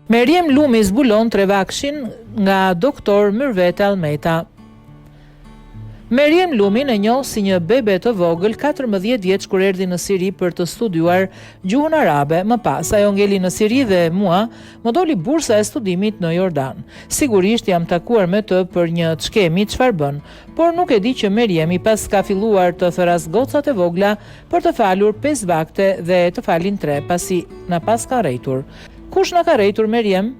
Meriem Lumi zbulon Trevakshin nga doktor Myrvete Almeta. Meriem Lumin e njoh si një bebe të vogël 14 vjeç kur erdhi në Siri për të studiuar gjuhën arabe. Më pas ajo ngeli në Siri dhe mua më doli bursa e studimit në Jordan. Sigurisht jam takuar me të për një çkemi çfarë bën, por nuk e di që Meriemi pas ka filluar të thëras gocat e vogla për të falur 5 vakte dhe të falin 3 pasi na pas ka rritur. Kush na ka rritur Meriem?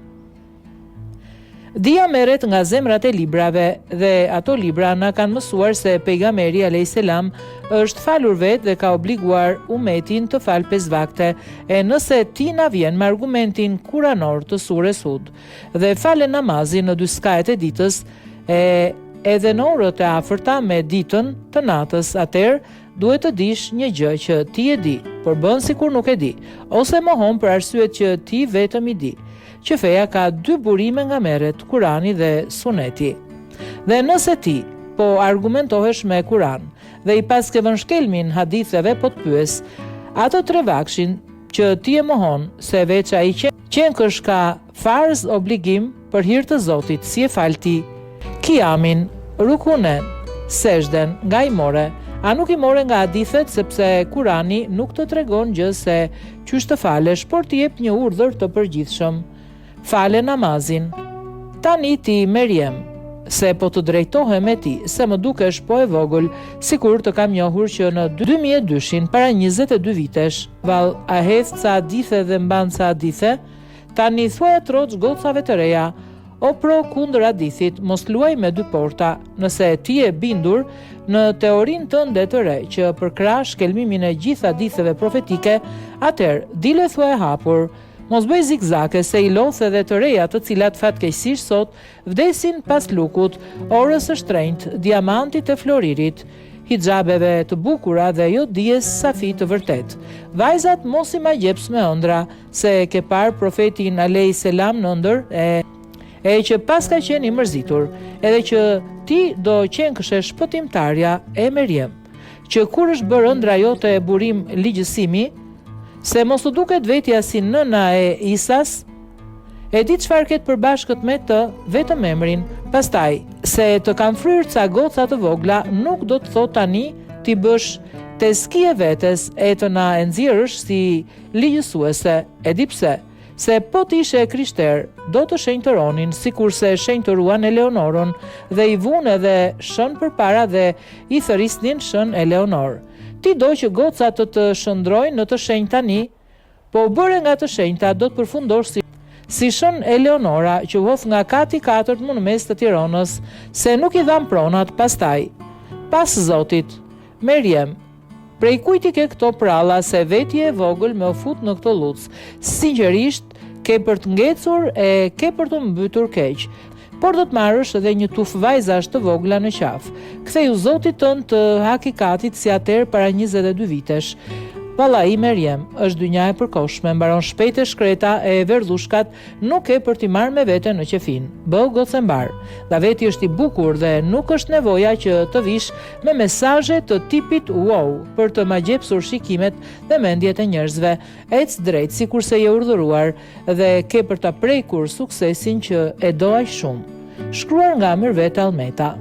Dia merret nga zemrat e librave dhe ato libra na kanë mësuar se pejgamberi alayhis salam është falur vetë dhe ka obliguar umetin të falë 5 vakte. E nëse ti na vjen me argumentin kuranor të surës Hud dhe fale namazin në 2 skajet e ditës, edhe në orët e afërta me ditën të natës, atëherë duhet të dish një gjë që ti e di, por bën sikur nuk e di, ose mohon për arsyet që ti vetëm i di, që feja ka 2 burime nga merret, Kurani dhe Suneti. Dhe nëse ti po argumentohesh me Kuran dhe i pas ke vënë shkelmin haditheve po të pyes, ato Trevakshin që ti e mohon se veç ai qenkësh ka farz obligim për hir të Zotit, si e falti kiamin, rukunen, sejdën, nga i more. A nuk i more nga hadithet sepse Kurani nuk të tregon gjë se qysh të falesh, por t'i jep një urdhër të përgjithshëm. Fale namazin. Tani ti Meriem, se po të drejtohem me ti, se më dukesh po e vogël, sikur të kam njohur që në 2002 para 22 vitesh, val a hedh ca hadithe dhe mban ca hadithe, tani thuaja troç gocave të reja, o pro kundër hadithit, mos luaj me 2 porta, nëse ti e bindur në teorinë tënde të re që përkrah shkelmimin e gjithë haditheve profetike, atëherë dile thuaj hapur, mos bëj zigzake se i lodh edhe të reja të cilat fatkeqësisht sot vdesin pas lukut, orës së shtrenjtë, diamantit e floririt, hijabeve të bukura dhe jo dijes safi të vërtet. Vajzat mos i magjeps me ëndra, se ke parë profetin alayhis salam në ëndër e që pas ka qenë i mërzitur, edhe që ti do qenkëshe shpëtimtarja e Meriem, që kur është bërë ëndra jote e burim ligjësimi, se mos u duket vetja si nëna e Isas, e di çfarë ket përbashkët me të, vetëm emrin, pastaj, se të kam fryrë ca goca të vogla, nuk do të thot tani ti bësh teski e vetes e të na e nxjerrësh si ligjësuese, e di pse. Se po të ishe krishter, do të shenjtëronin, sikur se shenjtëruan Eleonorën dhe i vunë edhe shën përpara dhe i thërisnin shën Eleonor. Ti do që gocat të shëndrojnë në të shenjtë tani, po bëre nga të shenjta do të përfundosh si shën Eleonora që hodh nga kati 4 më në mes të Tiranës, se nuk i dhan pronat pastaj. Pas Zotit, Meriem, prej kujt i ke këto pralla se vetje e vogël me u fut në këto luc? Sinqerisht, ke për të ngecur e ke për të mbytur keq. Por do të marrësh edhe një tuf vajzash të vogla në qaf. Ktheu Zotit tënd të hakikatit si atëherë para 22 vitesh. Vallai Meriem, është dynja e përkohshme, mbaron shpejt e shkreta e verdhushkat, nuk e për t'i marrë me vete në qefin. Bëu gocë mbar. Daveti është i bukur dhe nuk është nevoja që të vish me mesazhe të tipit wow për të magjepsur shikimet dhe mendjet e njerëzve. Ec drejt sikurse je urdhëruar dhe ke për ta prekur suksesin që e do aq shumë. Shkruar nga Myrvete Almeta.